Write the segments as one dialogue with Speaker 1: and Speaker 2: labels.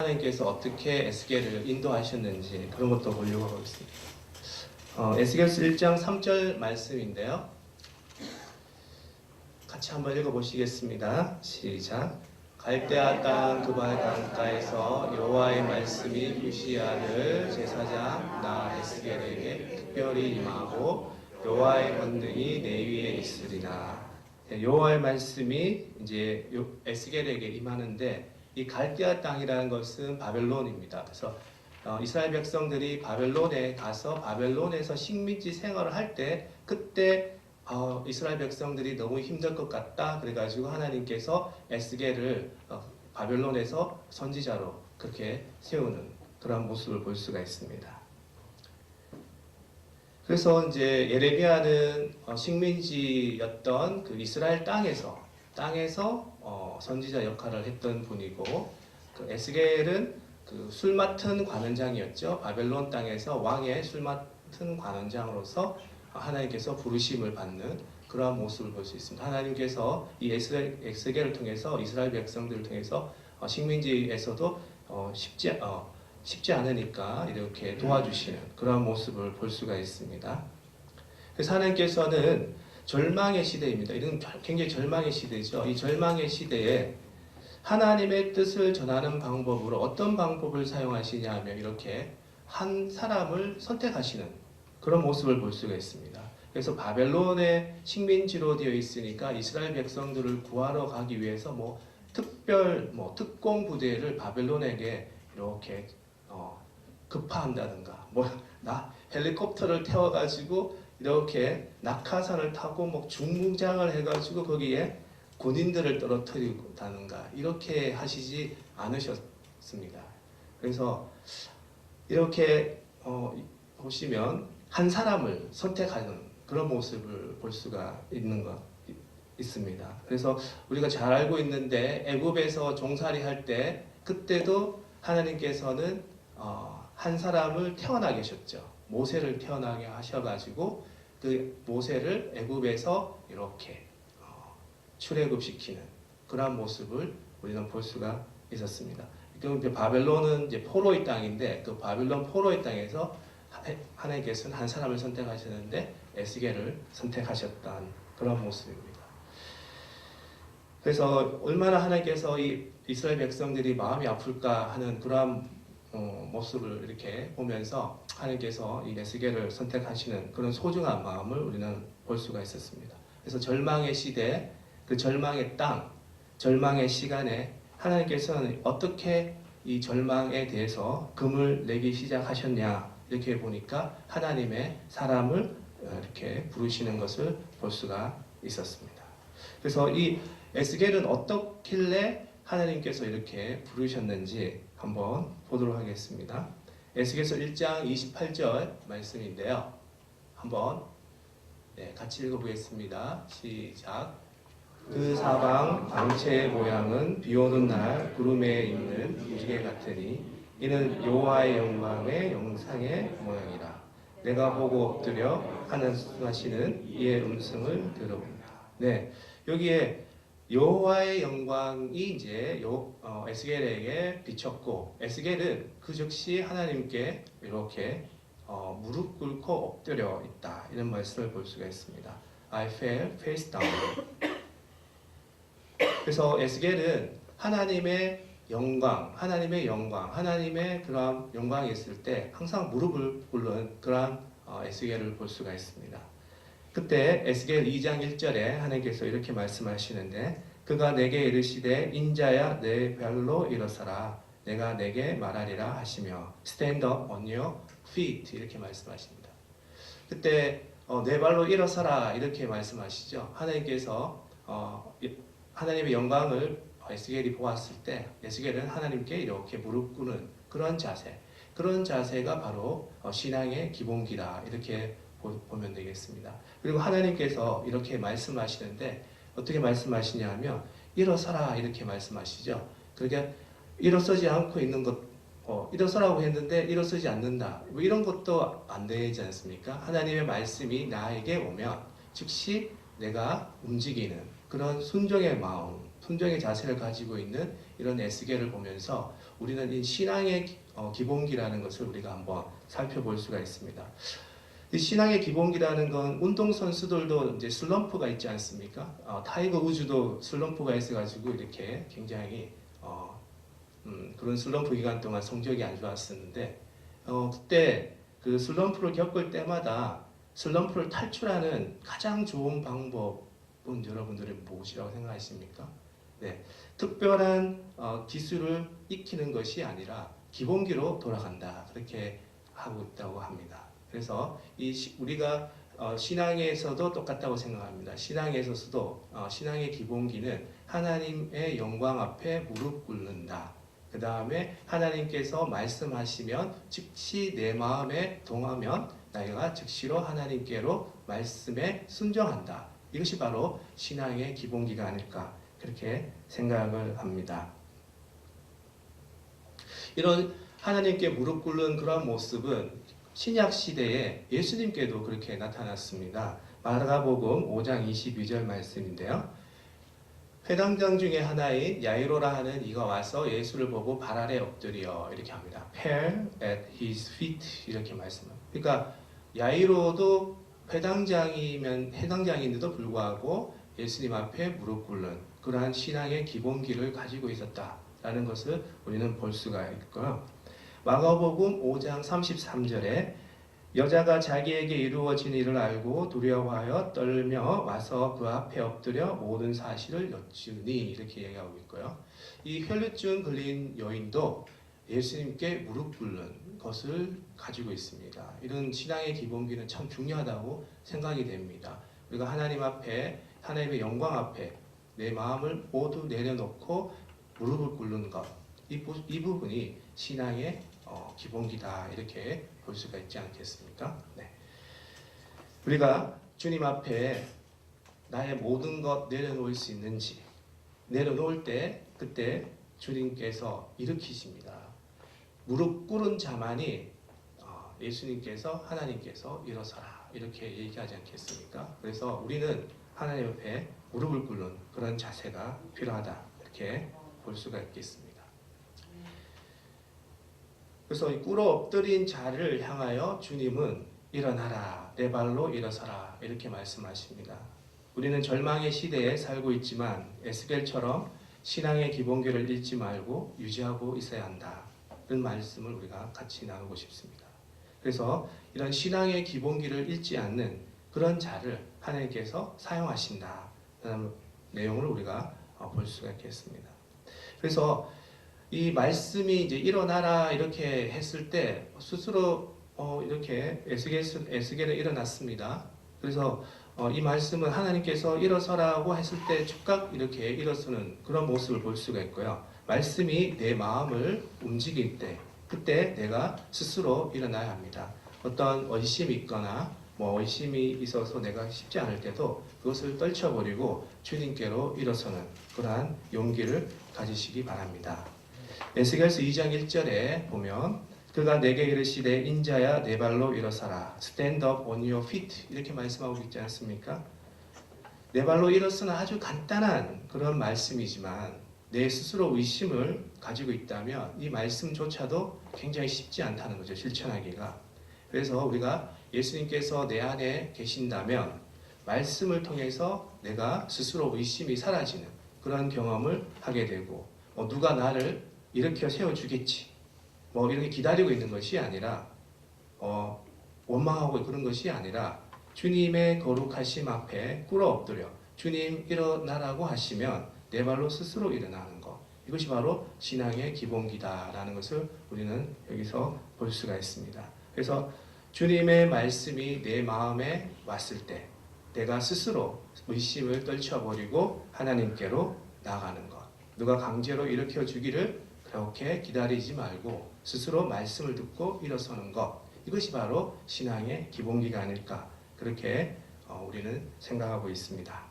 Speaker 1: 하나님께서 어떻게 에스겔을 인도하셨는지 그런 것도 보려고 하고 있습니다. 에스겔서 1장 3절 말씀인데요. 같이 한번 읽어보시겠습니다. 시작. 갈대아 땅 그발 강가에서 여호와의 말씀이 후시아를 제사장 나 에스겔에게 특별히 임하고 여호와의 권능이 내 위에 있으리라. 여호와의 말씀이 이제 에스겔에게 임하는데 이 갈대아 땅이라는 것은 바벨론입니다. 그래서 이스라엘 백성들이 바벨론에 가서 바벨론에서 식민지 생활을 할 때 그때 이스라엘 백성들이 너무 힘들 것 같다. 그래가지고 하나님께서 에스겔을 바벨론에서 선지자로 그렇게 세우는 그런 모습을 볼 수가 있습니다. 그래서 이제 예레미야는 식민지였던 그 이스라엘 땅에서 선지자 역할을 했던 분이고, 그 에스겔은 그 술 맡은 관원장이었죠. 바벨론 땅에서 왕의 술 맡은 관원장으로서 하나님께서 부르심을 받는 그러한 모습을 볼 수 있습니다. 하나님께서 이 에스겔을 통해서 이스라엘 백성들을 통해서 식민지에서도 쉽지 않으니까 이렇게 도와주시는 그러한 모습을 볼 수가 있습니다. 그래서 하나님께서는 절망의 시대입니다. 이건 굉장히 절망의 시대죠. 이 절망의 시대에 하나님의 뜻을 전하는 방법으로 어떤 방법을 사용하시냐 하면 이렇게 한 사람을 선택하시는 그런 모습을 볼 수가 있습니다. 그래서 바벨론의 식민지로 되어 있으니까 이스라엘 백성들을 구하러 가기 위해서 특공 부대를 바벨론에게 이렇게 급파한다든가 헬리콥터를 태워가지고 이렇게 낙하산을 타고 중무장을 해가지고 거기에 군인들을 떨어뜨리다든가 이렇게 하시지 않으셨습니다. 그래서 이렇게 보시면 한 사람을 선택하는 그런 모습을 볼 수가 있습니다. 그래서 우리가 잘 알고 있는데 애굽에서 종살이 할 때 그때도 하나님께서는 한 사람을 태어나게 하셨죠. 모세를 태어나게 하셔가지고 그 모세를 애굽에서 이렇게 출애굽시키는 그러한 모습을 우리는 볼 수가 있었습니다. 그럼 바벨론은 이제 포로의 땅인데 그 바벨론 포로의 땅에서 하나님께서는 한 사람을 선택하셨는데 에스겔을 선택하셨던 그런 모습입니다. 그래서 얼마나 하나님께서 이 이스라엘 백성들이 마음이 아플까 하는 그러한 모습을 이렇게 보면서 하나님께서 이 에스겔을 선택하시는 그런 소중한 마음을 우리는 볼 수가 있었습니다. 그래서 절망의 시대, 그 절망의 땅, 절망의 시간에 하나님께서는 어떻게 이 절망에 대해서 금을 내기 시작하셨냐 이렇게 보니까 하나님의 사람을 이렇게 부르시는 것을 볼 수가 있었습니다. 그래서 이 에스겔은 어떻길래 하나님께서 이렇게 부르셨는지 한번 보도록 하겠습니다. 에스겔서 1장 28절 말씀인데요. 한번 같이 읽어보겠습니다. 시작. 그 사방 광채의 모양은 비오는 날 구름에 있는 무지개 같으니 이는 여호와의 영광의 영상의 모양이라. 내가 보고 엎드려 하시는 이의 음성을 들어본다. 여기에 여호와의 영광이 이제 에스겔에게 비쳤고 에스겔은 그 즉시 하나님께 이렇게 무릎 꿇고 엎드려 있다 이런 말씀을 볼 수가 있습니다. I fell face down. 그래서 에스겔은 하나님의 영광, 하나님의 그런 영광이 있을 때 항상 무릎을 꿇는 그런 에스겔을 볼 수가 있습니다. 그때 에스겔 2장 1절에 하나님께서 이렇게 말씀하시는데 그가 내게 이르시되 인자야 내 발로 일어서라 내가 내게 말하리라 하시며 Stand up on your feet 이렇게 말씀하십니다. 그때 내 발로 일어서라 이렇게 말씀하시죠. 하나님께서 하나님의 영광을 에스겔이 보았을 때 에스겔은 하나님께 이렇게 무릎 꿇는 그런 자세가 바로 신앙의 기본기다 이렇게 보면 되겠습니다. 그리고 하나님께서 이렇게 말씀하시는데 어떻게 말씀하시냐 하면 일어서라 이렇게 말씀하시죠. 그러니까 일어서지 않고 있는 것 일어서라고 했는데 일어서지 않는다 이런 것도 안 되지 않습니까? 하나님의 말씀이 나에게 오면 즉시 내가 움직이는 그런 순종의 마음 순종의 자세를 가지고 있는 이런 에스겔을 보면서 우리는 이 신앙의 기본기라는 것을 우리가 한번 살펴볼 수가 있습니다. 이 신앙의 기본기라는 건 운동 선수들도 이제 슬럼프가 있지 않습니까? 타이거 우즈도 슬럼프가 있어가지고 이렇게 굉장히 그런 슬럼프 기간 동안 성적이 안 좋았었는데 그때 그 슬럼프를 겪을 때마다 슬럼프를 탈출하는 가장 좋은 방법은 여러분들이 무엇이라고 생각하십니까? 네, 특별한 기술을 익히는 것이 아니라 기본기로 돌아간다 그렇게 하고 있다고 합니다. 그래서 우리가 신앙에서도 똑같다고 생각합니다. 신앙에서도 신앙의 기본기는 하나님의 영광 앞에 무릎 꿇는다. 그 다음에 하나님께서 말씀하시면 즉시 내 마음에 동하면 내가 즉시로 하나님께로 말씀에 순종한다. 이것이 바로 신앙의 기본기가 아닐까 그렇게 생각을 합니다. 이런 하나님께 무릎 꿇는 그런 모습은 신약 시대에 예수님께도 그렇게 나타났습니다. 마가복음 5장 22절 말씀인데요. 회당장 중에 하나인 야이로라 하는 이가 와서 예수를 보고 발 아래 엎드려 이렇게 합니다. Fell at his feet 이렇게 말씀합니다. 그러니까 야이로도 회당장인데도 불구하고 예수님 앞에 무릎 꿇는 그러한 신앙의 기본기를 가지고 있었다라는 것을 우리는 볼 수가 있고요. 마가복음 5장 33절에 여자가 자기에게 이루어진 일을 알고 두려워하여 떨며 와서 그 앞에 엎드려 모든 사실을 여쭈니 이렇게 얘기하고 있고요. 이 혈루증 걸린 여인도 예수님께 무릎 꿇는 것을 가지고 있습니다. 이런 신앙의 기본기는 참 중요하다고 생각이 됩니다. 우리가 하나님 앞에 하나님의 영광 앞에 내 마음을 모두 내려놓고 무릎을 꿇는 것, 이 부분이 신앙의 기본기다 이렇게 볼 수가 있지 않겠습니까? 네. 우리가 주님 앞에 나의 모든 것 내려놓을 수 있는지 내려놓을 때 그때 주님께서 일으키십니다. 무릎 꿇은 자만이 예수님께서 하나님께서 일어서라 이렇게 얘기하지 않겠습니까? 그래서 우리는 하나님 앞에 무릎을 꿇는 그런 자세가 필요하다 이렇게 볼 수가 있겠습니다. 그래서 이 꿇어 엎드린 자를 향하여 주님은 일어나라 내 발로 일어서라 이렇게 말씀하십니다. 우리는 절망의 시대에 살고 있지만 에스겔처럼 신앙의 기본기를 잃지 말고 유지하고 있어야 한다. 이런 말씀을 우리가 같이 나누고 싶습니다. 그래서 이런 신앙의 기본기를 잃지 않는 그런 자를 하나님께서 사용하신다는 내용을 우리가 볼 수가 있겠습니다. 그래서 이 말씀이 이제 일어나라 이렇게 했을 때 스스로 이렇게 에스겔은 일어났습니다. 그래서 이 말씀은 하나님께서 일어서라고 했을 때 즉각 이렇게 일어서는 그런 모습을 볼 수가 있고요. 말씀이 내 마음을 움직일 때 그때 내가 스스로 일어나야 합니다. 어떤 의심이 있거나 의심이 있어서 내가 쉽지 않을 때도 그것을 떨쳐버리고 주님께로 일어서는 그러한 용기를 가지시기 바랍니다. 에스겔서 2장 1절에 보면 그가 내게 이르시되 인자야 내 발로 일어서라 stand up on your feet 이렇게 말씀하고 있지 않습니까? 내 발로 일어서는 아주 간단한 그런 말씀이지만 내 스스로 의심을 가지고 있다면 이 말씀조차도 굉장히 쉽지 않다는 거죠. 실천하기가. 그래서 우리가 예수님께서 내 안에 계신다면 말씀을 통해서 내가 스스로 의심이 사라지는 그런 경험을 하게 되고 누가 나를 일으켜 세워주겠지 이렇게 기다리고 있는 것이 아니라 원망하고 그런 것이 아니라 주님의 거룩하심 앞에 꿇어 엎드려 주님 일어나라고 하시면 내 발로 스스로 일어나는 것 이것이 바로 신앙의 기본기다라는 것을 우리는 여기서 볼 수가 있습니다. 그래서 주님의 말씀이 내 마음에 왔을 때 내가 스스로 의심을 떨쳐버리고 하나님께로 나가는 것 누가 강제로 일으켜 주기를 그렇게 기다리지 말고 스스로 말씀을 듣고 일어서는 것 이것이 바로 신앙의 기본기가 아닐까 그렇게 우리는 생각하고 있습니다.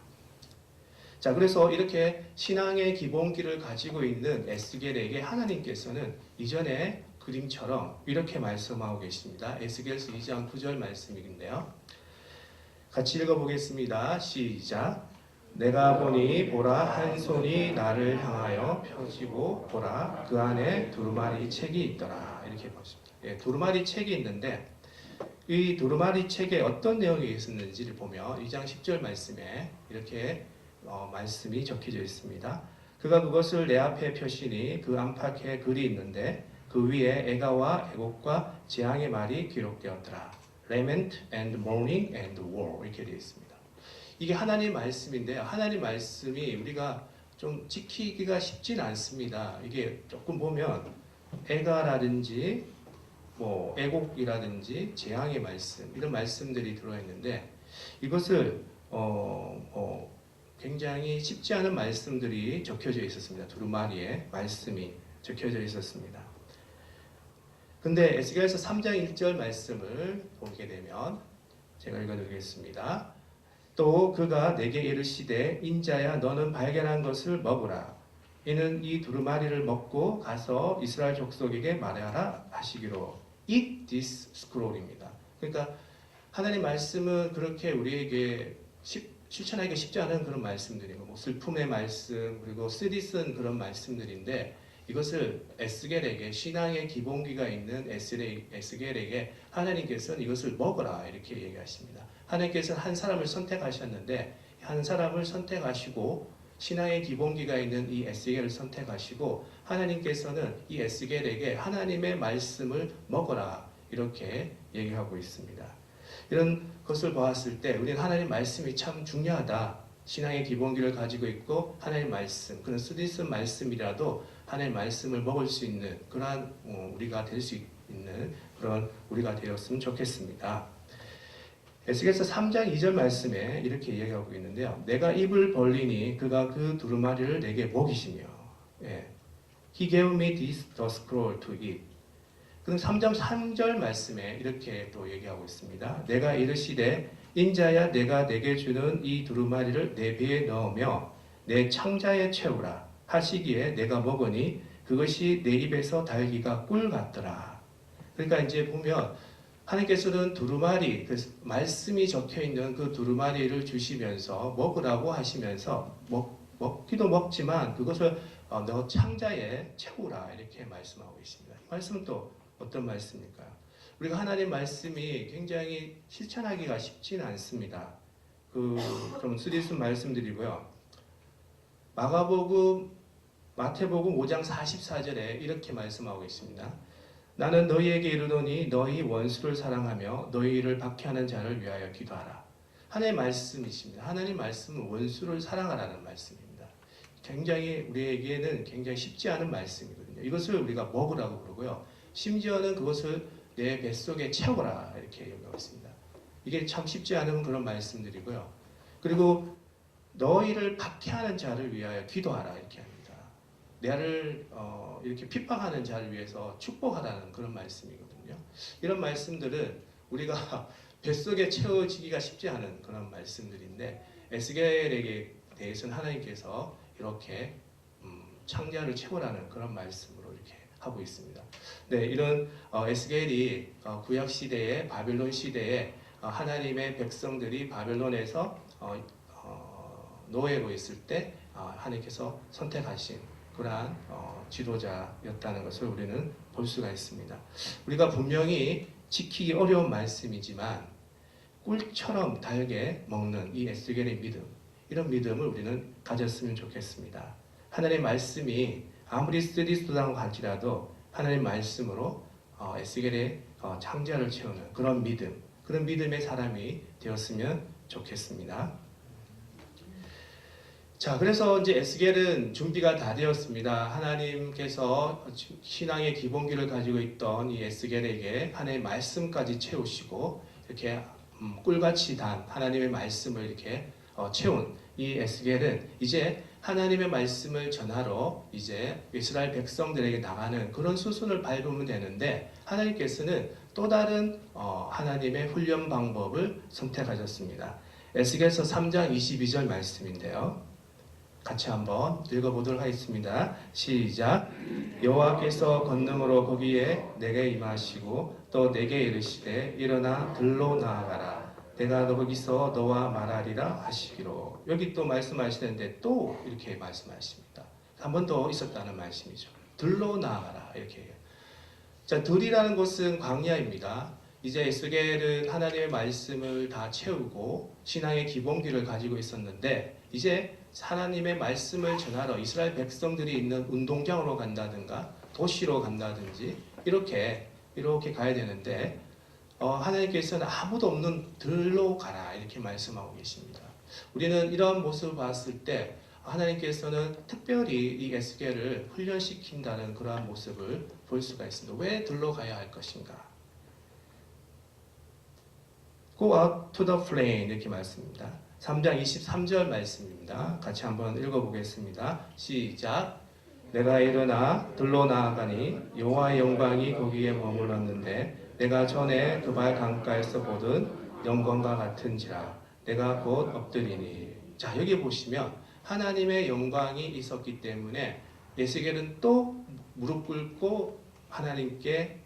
Speaker 1: 자, 그래서 이렇게 신앙의 기본기를 가지고 있는 에스겔에게 하나님께서는 이전의 그림처럼 이렇게 말씀하고 계십니다. 에스겔서 2장 9절 말씀인데요. 같이 읽어보겠습니다. 시작. 내가 보니 보라 한 손이 나를 향하여 펴지고 보라 그 안에 두루마리 책이 있더라. 이렇게 보십니다. 예, 두루마리 책이 있는데 이 두루마리 책에 어떤 내용이 있었는지를 보면 2장 10절 말씀에 이렇게 말씀이 적혀져 있습니다. 그가 그것을 내 앞에 펴시니 그 안팎에 글이 있는데 그 위에 애가와 애곡과 재앙의 말이 기록되었더라. Lament and mourning and war 이렇게 되어 있습니다. 이게 하나님 말씀인데요. 하나님 말씀이 우리가 좀 지키기가 쉽진 않습니다. 이게 조금 보면 애가라든지 애곡이라든지 재앙의 말씀 이런 말씀들이 들어있는데 이것을 굉장히 쉽지 않은 말씀들이 적혀져 있었습니다. 두루마리에 말씀이 적혀져 있었습니다. 근데 에스겔서 3장 1절 말씀을 보게 되면 제가 읽어드리겠습니다. 또 그가 내게 이르시되 인자야 너는 발견한 것을 먹으라. 이는 이 두루마리를 먹고 가서 이스라엘 족속에게 말하라 하시기로. Eat this scroll입니다. 그러니까 하나님 말씀은 그렇게 우리에게 실천하기가 쉽지 않은 그런 말씀들이고 슬픔의 말씀 그리고 쓰디쓴 그런 말씀들인데 이것을 에스겔에게 신앙의 기본기가 있는 에스겔에게 하나님께서는 이것을 먹어라 이렇게 얘기하십니다. 하나님께서는 한 사람을 선택하셨는데 한 사람을 선택하시고 신앙의 기본기가 있는 이 에스겔을 선택하시고 하나님께서는 이 에스겔에게 하나님의 말씀을 먹어라 이렇게 얘기하고 있습니다. 이런 것을 보았을 때 우리는 하나님 말씀이 참 중요하다. 신앙의 기본기를 가지고 있고 하나님 말씀, 그런 쓰디쓴 말씀이라도 하나님 말씀을 먹을 수 있는 그러한 우리가 될 수 있는 그런 우리가 되었으면 좋겠습니다. 에스겔서 3장 2절 말씀에 이렇게 얘기하고 있는데요. 내가 입을 벌리니 그가 그 두루마리를 내게 먹이시며 He gave me this the scroll to eat. 그럼 3장 3절 말씀에 이렇게 또 얘기하고 있습니다. 내가 이르시되 인자야 내가 내게 주는 이 두루마리를 내 배에 넣으며 내 창자에 채우라 하시기에 내가 먹으니 그것이 내 입에서 달기가 꿀 같더라. 그러니까 이제 보면 하나님께서는 두루마리, 그 말씀이 적혀있는 그 두루마리를 주시면서 먹으라고 하시면서 먹기도 먹지만 그것을 너 창자에 채우라 이렇게 말씀하고 있습니다. 이 말씀은 또 어떤 말씀일까요? 우리가 하나님 말씀이 굉장히 실천하기가 쉽지는 않습니다. 좀 쓰디쓴 말씀드리고요. 마태복음 5장 44절에 이렇게 말씀하고 있습니다. 나는 너희에게 이르노니 너희 원수를 사랑하며 너희를 박해하는 자를 위하여 기도하라. 하나님의 말씀이십니다. 하나님 말씀은 원수를 사랑하라는 말씀입니다. 굉장히 우리에게는 굉장히 쉽지 않은 말씀이거든요. 이것을 우리가 먹으라고 그러고요. 심지어는 그것을 내 뱃속에 채워라 이렇게 얘기하고 있습니다. 이게 참 쉽지 않은 그런 말씀들이고요. 그리고 너희를 박해하는 자를 위하여 기도하라 이렇게 합니다. 나를 이렇게 핍박하는 자를 위해서 축복하라는 그런 말씀이거든요. 이런 말씀들은 우리가 뱃속에 채워지기가 쉽지 않은 그런 말씀들인데 에스겔에게 대해서는 하나님께서 이렇게 창자를 채우라는 그런 말씀으로 이렇게 하고 있습니다. 네, 이런 에스겔이 구약 시대에 바벨론 시대에 하나님의 백성들이 바벨론에서 노예로 있을 때 하나님께서 선택하신 그러한 지도자였다는 것을 우리는 볼 수가 있습니다. 우리가 분명히 지키기 어려운 말씀이지만 꿀처럼 달게 먹는 이 에스겔의 믿음, 이런 믿음을 우리는 가졌으면 좋겠습니다. 하나님의 말씀이 아무리 쓰디쓰다고 할지라도 하나님의 말씀으로 에스겔의 창자를 채우는 그런 믿음, 그런 믿음의 사람이 되었으면 좋겠습니다. 자, 그래서 이제 에스겔은 준비가 다 되었습니다. 하나님께서 신앙의 기본기를 가지고 있던 이 에스겔에게 하나님의 말씀까지 채우시고 이렇게 꿀같이 단 하나님의 말씀을 이렇게 채운 이 에스겔은 이제 하나님의 말씀을 전하러 이제 이스라엘 백성들에게 나가는 그런 수순을 밟으면 되는데 하나님께서는 또 다른 하나님의 훈련 방법을 선택하셨습니다. 에스겔서 3장 22절 말씀인데요. 같이 한번 읽어보도록 하겠습니다. 시작. 여호와께서 권능으로 거기에 내게 임하시고 또 내게 이르시되 일어나 들로 나아가라. 내가 거기서 너와 말하리라 하시기로. 여기 또 말씀하시는데 또 이렇게 말씀하십니다. 한 번 더 있었다는 말씀이죠. 들로 나아가라 이렇게 해요. 자, 들이라는 곳은 광야입니다. 이제 에스겔은 하나님의 말씀을 다 채우고 신앙의 기본기를 가지고 있었는데 이제 하나님의 말씀을 전하러 이스라엘 백성들이 있는 운동장으로 간다든가 도시로 간다든지 이렇게 가야 되는데 하나님께서는 아무도 없는 들로 가라 이렇게 말씀하고 계십니다. 우리는 이런 모습을 봤을 때 하나님께서는 특별히 이 에스겔을 훈련시킨다는 그러한 모습을 볼 수가 있습니다. 왜 들로 가야 할 것인가? Go out to the plain 이렇게 말씀입니다. 3장 23절 말씀입니다. 같이 한번 읽어보겠습니다. 시작. 내가 일어나 들로 나아가니 여호와의 영광이 거기에 머물렀는데 내가 전에 그발 강가에서 보던 영광과 같은지라 내가 곧 엎드리니. 자, 여기 보시면 하나님의 영광이 있었기 때문에 에스겔은 또 무릎 꿇고 하나님께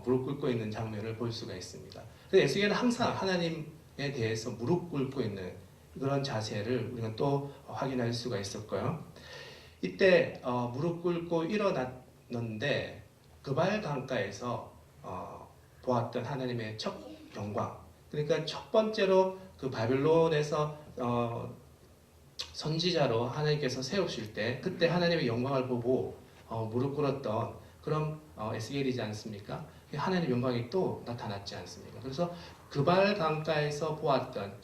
Speaker 1: 무릎 꿇고 있는 장면을 볼 수가 있습니다. 그래서 에스겔은 항상 하나님에 대해서 무릎 꿇고 있는 그런 자세를 우리가 또 확인할 수가 있었고요. 이때 무릎 꿇고 일어났는데 그발 강가에서 보았던 하나님의 첫 영광, 그러니까 첫 번째로 그 바벨론에서 선지자로 하나님께서 세우실 때 그때 하나님의 영광을 보고 무릎 꿇었던 그런 에스겔이지 않습니까? 하나님의 영광이 또 나타났지 않습니까? 그래서 그발 강가에서 보았던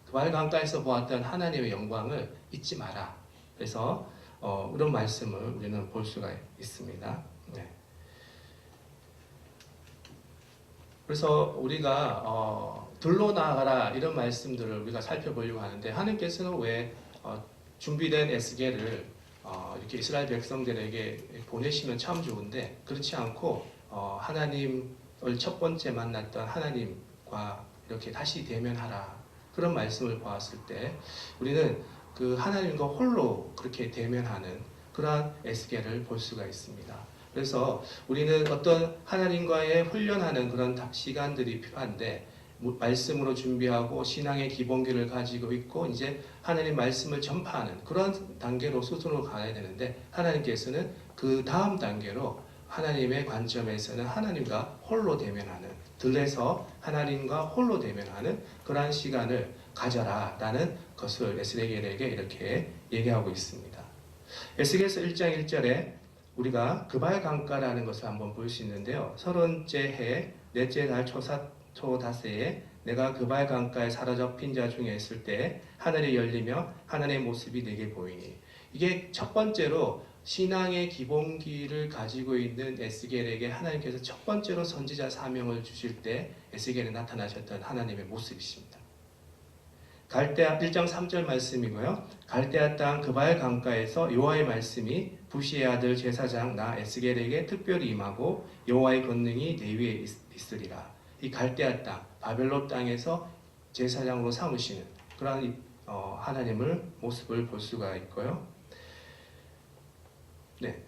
Speaker 1: 그발 강가에서 보았던 하나님의 영광을 잊지 마라. 그래서 이런 말씀을 우리는 볼 수가 있습니다. 네. 그래서 우리가 들로 나아가라 이런 말씀들을 우리가 살펴보려고 하는데 하나님께서는 왜 준비된 에스겔을 이렇게 이스라엘 백성들에게 보내시면 참 좋은데 그렇지 않고 하나님을 첫 번째 만났던 하나님과 이렇게 다시 대면하라 그런 말씀을 보았을 때 우리는 그 하나님과 홀로 그렇게 대면하는 그러한 에스겔을 볼 수가 있습니다. 그래서 우리는 어떤 하나님과의 훈련하는 그런 시간들이 필요한데 말씀으로 준비하고 신앙의 기본기를 가지고 있고 이제 하나님 말씀을 전파하는 그런 단계로 수준으로 가야 되는데 하나님께서는 그 다음 단계로 하나님의 관점에서는 하나님과 홀로 대면하는 들에서 하나님과 홀로 대면하는 그러한 시간을 가져라 라는 것을 에스겔에게 이렇게 얘기하고 있습니다. 에스겔서 1장 1절에 우리가 그발 강가라는 것을 한번 볼 수 있는데요. 30째 해 넷째 달 초다세에 내가 그발 강가에 사로잡힌 자 중에 있을 때 하늘이 열리며 하나님의 모습이 내게 보이니. 이게 첫 번째로 신앙의 기본기를 가지고 있는 에스겔에게 하나님께서 첫 번째로 선지자 사명을 주실 때 에스겔에 나타나셨던 하나님의 모습이십니다. 갈대아 1장 3절 말씀이고요. 갈대아 땅 그발 강가에서 여호와의 말씀이 부시의 아들 제사장 나 에스겔에게 특별히 임하고 여호와의 권능이 내 위에 있으리라. 이 갈대아 땅 바벨론 땅에서 제사장으로 삼으시는 그러한 하나님을 모습을 볼 수가 있고요. 네.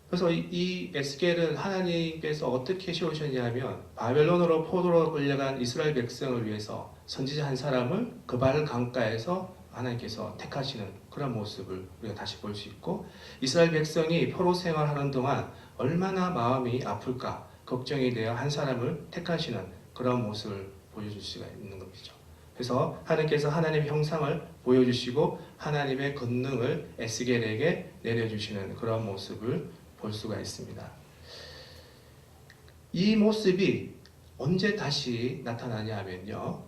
Speaker 1: 그래서 이 에스겔은 하나님께서 어떻게 세우셨냐면 바벨론으로 포로로 끌려간 이스라엘 백성을 위해서 선지자 한 사람을 그발 강가에서 하나님께서 택하시는 그런 모습을 우리가 다시 볼 수 있고 이스라엘 백성이 포로 생활하는 동안 얼마나 마음이 아플까 걱정이 되어 한 사람을 택하시는 그런 모습을 보여줄 수가 있는 것이죠. 그래서 하나님께서 하나님의 형상을 보여주시고 하나님의 권능을 에스겔에게 내려주시는 그런 모습을 볼 수가 있습니다. 이 모습이 언제 다시 나타나냐 하면요.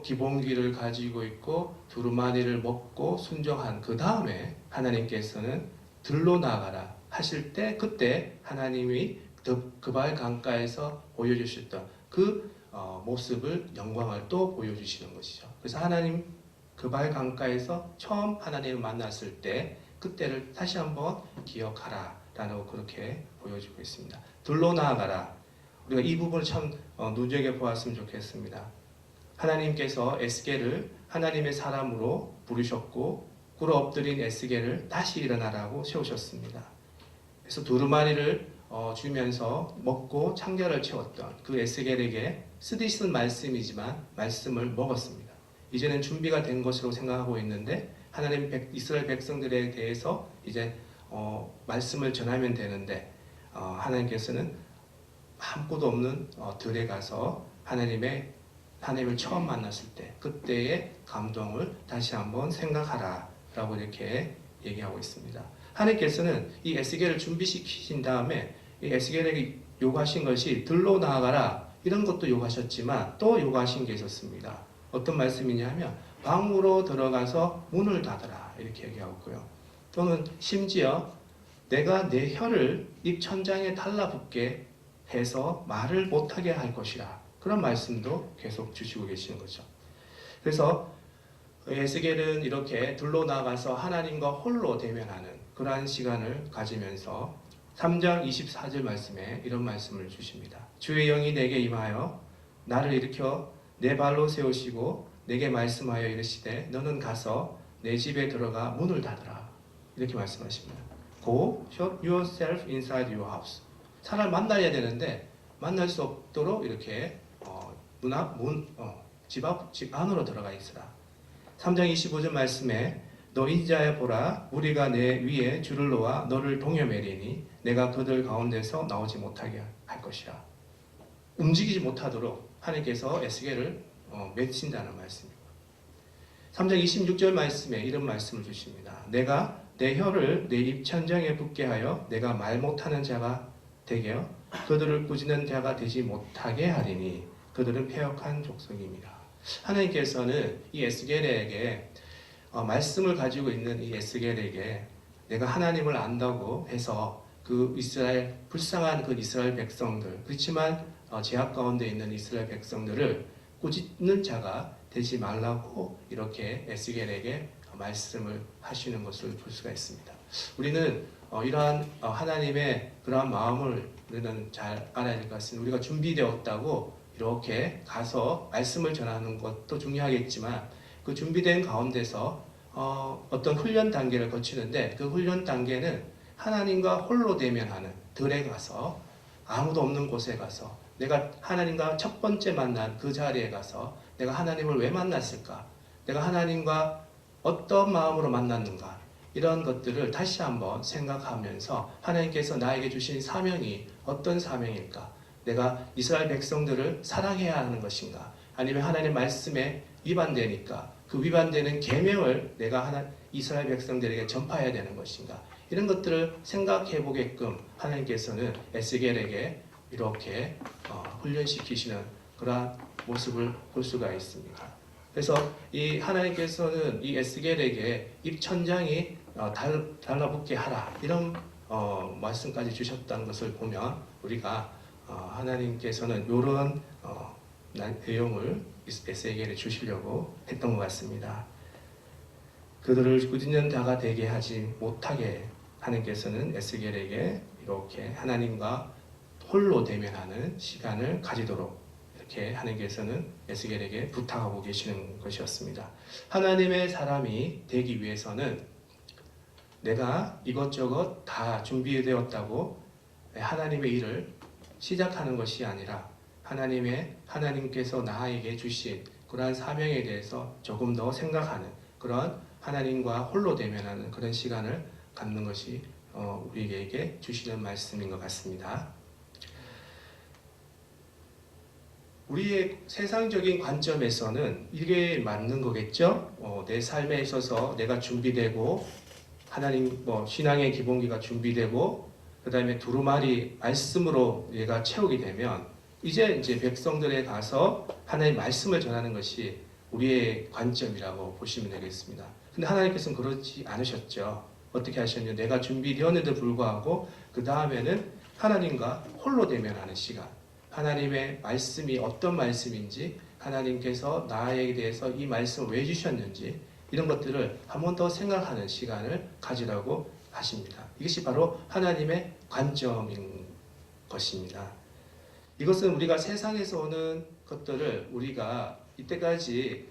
Speaker 1: 기본기를 가지고 있고 두루마리를 먹고 순종한 그 다음에 하나님께서는 들로 나가라 하실 때 그때 하나님이 그발 강가에서 보여주셨던 그 모습을 영광을 또 보여주시는 것이죠. 그래서 하나님 그발 강가에서 처음 하나님을 만났을 때 그때를 다시 한번 기억하라 라고 그렇게 보여주고 있습니다. 들로 나아가라. 우리가 이 부분을 참 눈여겨보았으면 좋겠습니다. 하나님께서 에스겔을 하나님의 사람으로 부르셨고 꿇어 엎드린 에스겔을 다시 일어나라고 세우셨습니다. 그래서 두루마리를 주면서 먹고 창자를 채웠던 그 에스겔에게 쓰디쓴 말씀이지만 말씀을 먹었습니다. 이제는 준비가 된 것으로 생각하고 있는데 하나님 이스라엘 백성들에 대해서 이제 말씀을 전하면 되는데 하나님께서는 아무것도 없는 들에 가서 하나님을 처음 만났을 때 그때의 감동을 다시 한번 생각하라 라고 이렇게 얘기하고 있습니다. 하나님께서는 이 에스겔을 준비시키신 다음에 이 에스겔에게 요구하신 것이 들로 나아가라 이런 것도 요구하셨지만 또 요구하신 게 있었습니다. 어떤 말씀이냐 하면 방으로 들어가서 문을 닫아라 이렇게 얘기하고 있고요. 또는 심지어 내가 내 혀를 입 천장에 달라붙게 해서 말을 못하게 할 것이라 그런 말씀도 계속 주시고 계시는 거죠. 그래서 에스겔은 이렇게 들로 나가서 하나님과 홀로 대면하는 그러한 시간을 가지면서 3장 24절 말씀에 이런 말씀을 주십니다. 주의 영이 내게 임하여 나를 일으켜 내 발로 세우시고 내게 말씀하여 이르시되 너는 가서 내 집에 들어가 문을 닫으라 이렇게 말씀하십니다. Go shut yourself inside your house. 사람을 만나야 되는데 만날 수 없도록 이렇게 집 안으로 들어가 있으라. 3장 25절 말씀에 너 인자야 보라 우리가 내 위에 줄을 놓아 너를 동여매리니 내가 그들 가운데서 나오지 못하게 할 것이라. 움직이지 못하도록 하나님께서 에스겔을 맺힌다는 말씀입니다. 3장 26절 말씀에 이런 말씀을 주십니다. 내가 내 혀를 내 입천장에 붙게 하여 내가 말 못하는 자가 되게 하여 그들을 꾸짖는 자가 되지 못하게 하리니 그들은 패역한 족속입니다. 하나님께서는 이 에스겔에게 말씀을 가지고 있는 이 에스겔에게 내가 하나님을 안다고 해서 그 불쌍한 그 이스라엘 백성들 그렇지만 제약 가운데 있는 이스라엘 백성들을 꾸짖는 자가 되지 말라고 이렇게 에스겔에게 말씀을 하시는 것을 볼 수가 있습니다. 우리는 이러한 하나님의 그러한 마음을 우리는 잘 알아야 될 것 같습니다. 우리가 준비되었다고 이렇게 가서 말씀을 전하는 것도 중요하겠지만 그 준비된 가운데서 어떤 훈련 단계를 거치는데 그 훈련 단계는 하나님과 홀로 대면하는 들에 가서 아무도 없는 곳에 가서 내가 하나님과 첫 번째 만난 그 자리에 가서 내가 하나님을 왜 만났을까? 내가 하나님과 어떤 마음으로 만났는가? 이런 것들을 다시 한번 생각하면서 하나님께서 나에게 주신 사명이 어떤 사명일까? 내가 이스라엘 백성들을 사랑해야 하는 것인가? 아니면 하나님의 말씀에 위반되니까 그 위반되는 계명을 내가 이스라엘 백성들에게 전파해야 되는 것인가? 이런 것들을 생각해 보게끔 하나님께서는 에스겔에게 이렇게 훈련시키시는 그러한 모습을 볼 수가 있습니다. 그래서 이 하나님께서는 이 에스겔에게 입천장이 달라붙게 하라 이런 말씀까지 주셨다는 것을 보면 우리가 하나님께서는 이런 내용을 에스겔에 주시려고 했던 것 같습니다. 그들을 꾸짖는 자가 되게 하지 못하게 하나님께서는 에스겔에게 이렇게 하나님과 홀로 대면하는 시간을 가지도록 이렇게 하나님께서는 에스겔에게 부탁하고 계시는 것이었습니다. 하나님의 사람이 되기 위해서는 내가 이것저것 다 준비되었다고 하나님의 일을 시작하는 것이 아니라 하나님께서 나에게 주신 그러한 사명에 대해서 조금 더 생각하는 그런 하나님과 홀로 대면하는 그런 시간을 갖는 것이 우리에게 주시는 말씀인 것 같습니다. 우리의 세상적인 관점에서는 이게 맞는 거겠죠? 내 삶에 있어서 내가 준비되고 하나님 신앙의 기본기가 준비되고 그 다음에 두루마리 말씀으로 얘가 채우게 되면 이제 백성들에 가서 하나님의 말씀을 전하는 것이 우리의 관점이라고 보시면 되겠습니다. 근데 하나님께서는 그렇지 않으셨죠. 어떻게 하셨냐? 내가 준비되었는데도 불구하고 그 다음에는 하나님과 홀로 대면하는 시간. 하나님의 말씀이 어떤 말씀인지 하나님께서 나에 대해서 이 말씀을 왜 주셨는지 이런 것들을 한 번 더 생각하는 시간을 가지라고 하십니다. 이것이 바로 하나님의 관점인 것입니다. 이것은 우리가 세상에서 오는 것들을 우리가 이때까지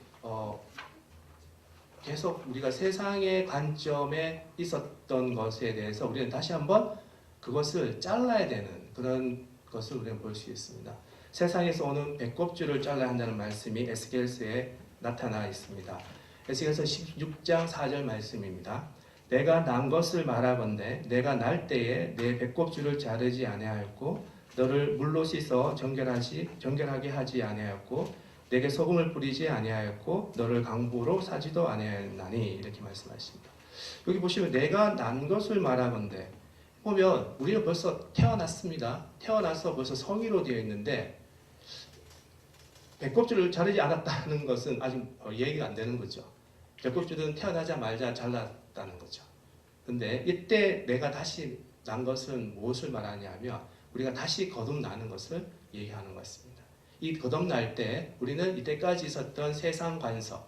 Speaker 1: 계속 우리가 세상의 관점에 있었던 것에 대해서 우리는 다시 한번 그것을 잘라야 되는 그런 것을 우리는 볼 수 있습니다. 세상에서 오는 배꼽줄을 잘라야 한다는 말씀이 에스겔서에 나타나 있습니다. 에스겔서 16장 4절 말씀입니다. 내가 난 것을 말하건대 내가 날 때에 내 배꼽줄을 자르지 아니하였고 너를 물로 씻어 정결하게 하지 아니하였고 내게 소금을 뿌리지 아니하였고 너를 강보로 사지도 아니하였나니 이렇게 말씀하십니다. 여기 보시면 내가 난 것을 말하건대 보면 우리는 벌써 태어났습니다. 태어나서 벌써 성의로 되어 있는데 배꼽줄을 자르지 않았다는 것은 아직 얘기가 안 되는 거죠. 배꼽줄은 태어나자마자 잘랐다는 거죠. 근데 이때 내가 다시 난 것은 무엇을 말하냐면 우리가 다시 거듭나는 것을 얘기하는 것입니다. 이 거듭날 때 우리는 이때까지 있었던 세상 관습,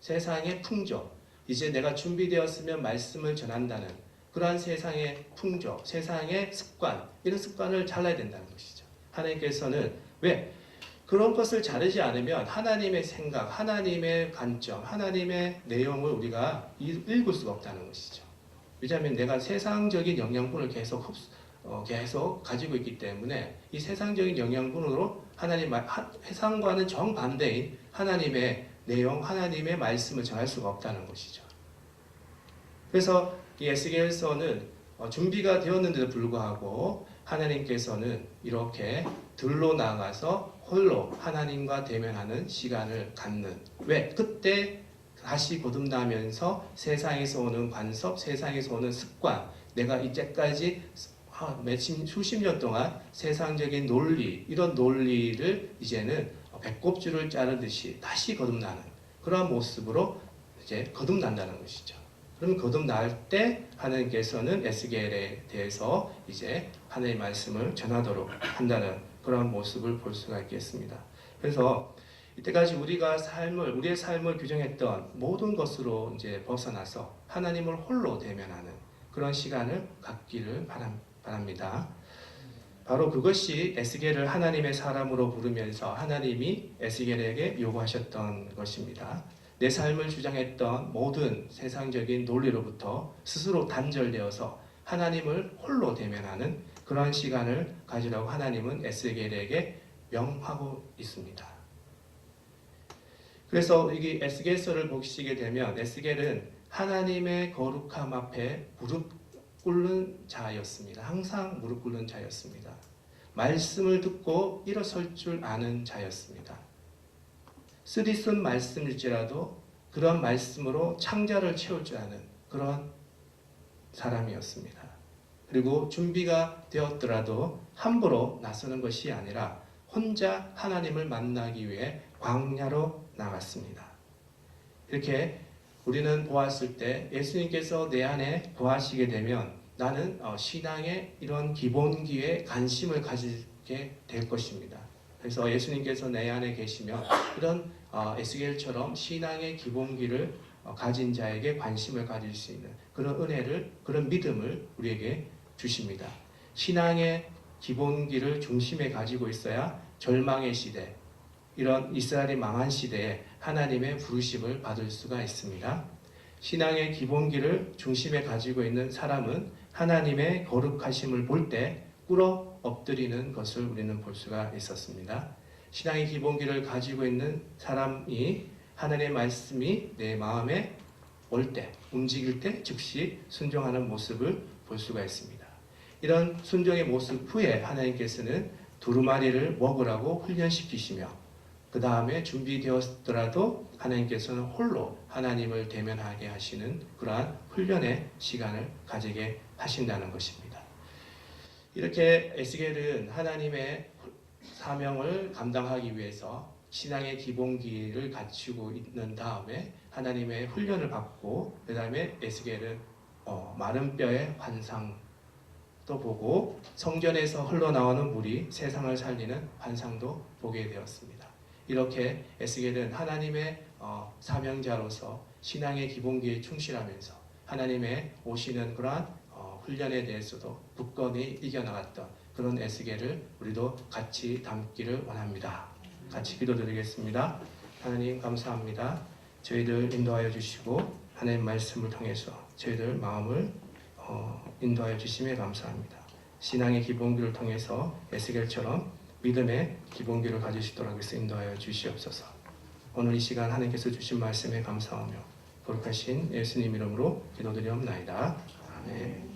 Speaker 1: 세상의 풍조, 이제 내가 준비되었으면 말씀을 전한다는 그러한 세상의 풍조, 세상의 습관, 이런 습관을 잘라야 된다는 것이죠. 하나님께서는 왜? 그런 것을 자르지 않으면 하나님의 생각, 하나님의 관점, 하나님의 내용을 우리가 읽을 수가 없다는 것이죠. 왜냐하면 내가 세상적인 영양분을 계속 가지고 있기 때문에 이 세상적인 영양분으로 세상과는 정반대인 하나님의 내용, 하나님의 말씀을 전할 수가 없다는 것이죠. 그래서 이 에스겔서는 준비가 되었는데도 불구하고 하나님께서는 이렇게 들로 나가서 홀로 하나님과 대면하는 시간을 갖는 왜? 그때 다시 거듭나면서 세상에서 오는 관습, 세상에서 오는 습관 내가 이제까지 수십 년 동안 세상적인 논리 이런 논리를 이제는 배꼽줄을 자르듯이 다시 거듭나는 그러한 모습으로 이제 거듭난다는 것이죠. 그럼 거듭날 때 하나님께서는 에스겔에 대해서 이제 하나님의 말씀을 전하도록 한다는 그런 모습을 볼 수가 있겠습니다. 그래서 이때까지 우리의 삶을 규정했던 모든 것으로 이제 벗어나서 하나님을 홀로 대면하는 그런 시간을 갖기를 바랍니다. 바로 그것이 에스겔을 하나님의 사람으로 부르면서 하나님이 에스겔에게 요구하셨던 것입니다. 내 삶을 주장했던 모든 세상적인 논리로부터 스스로 단절되어서 하나님을 홀로 대면하는 그런 시간을 가지라고 하나님은 에스겔에게 명하고 있습니다. 그래서 이 에스겔서를 보시게 되면 에스겔은 하나님의 거룩함 앞에 무릎 꿇는 자였습니다. 항상 무릎 꿇는 자였습니다. 말씀을 듣고 일어설 줄 아는 자였습니다. 쓰디쓴 말씀일지라도 그런 말씀으로 창자를 채울 줄 아는 그런 사람이었습니다. 그리고 준비가 되었더라도 함부로 나서는 것이 아니라 혼자 하나님을 만나기 위해 광야로 나갔습니다. 이렇게 우리는 보았을 때 예수님께서 내 안에 거하시게 되면 나는 신앙의 이런 기본기에 관심을 가지게 될 것입니다. 그래서 예수님께서 내 안에 계시면 이런 에스겔처럼 신앙의 기본기를 가진 자에게 관심을 가질 수 있는 그런 은혜를, 그런 믿음을 우리에게 주십니다. 신앙의 기본기를 중심에 가지고 있어야 절망의 시대, 이런 이스라엘이 망한 시대에 하나님의 부르심을 받을 수가 있습니다. 신앙의 기본기를 중심에 가지고 있는 사람은 하나님의 거룩하심을 볼 때 꿇어 엎드리는 것을 우리는 볼 수가 있었습니다. 신앙의 기본기를 가지고 있는 사람이 하나님의 말씀이 내 마음에 올 때, 움직일 때 즉시 순종하는 모습을 볼 수가 있습니다. 이런 순종의 모습 후에 하나님께서는 두루마리를 먹으라고 훈련시키시며 그 다음에 준비되었더라도 하나님께서는 홀로 하나님을 대면하게 하시는 그러한 훈련의 시간을 가지게 하신다는 것입니다. 이렇게 에스겔은 하나님의 사명을 감당하기 위해서 신앙의 기본기를 갖추고 있는 다음에 하나님의 훈련을 받고 그 다음에 에스겔은 마른 뼈의 환상도 보고 성전에서 흘러나오는 물이 세상을 살리는 환상도 보게 되었습니다. 이렇게 에스겔은 하나님의 사명자로서 신앙의 기본기에 충실하면서 하나님의 오시는 그러한 훈련에 대해서도 굳건히 이겨나갔던 그런 에스겔을 우리도 같이 담기를 원합니다. 같이 기도드리겠습니다. 하나님 감사합니다. 저희들 인도하여 주시고 하나님 말씀을 통해서 저희들 마음을 인도하여 주심에 감사합니다. 신앙의 기본기를 통해서 에스겔처럼 믿음의 기본기를 가질 수 있도록 해서 인도하여 주시옵소서. 오늘 이 시간 하나님께서 주신 말씀에 감사하며 거룩하신 예수님 이름으로 기도드리옵나이다. 아멘.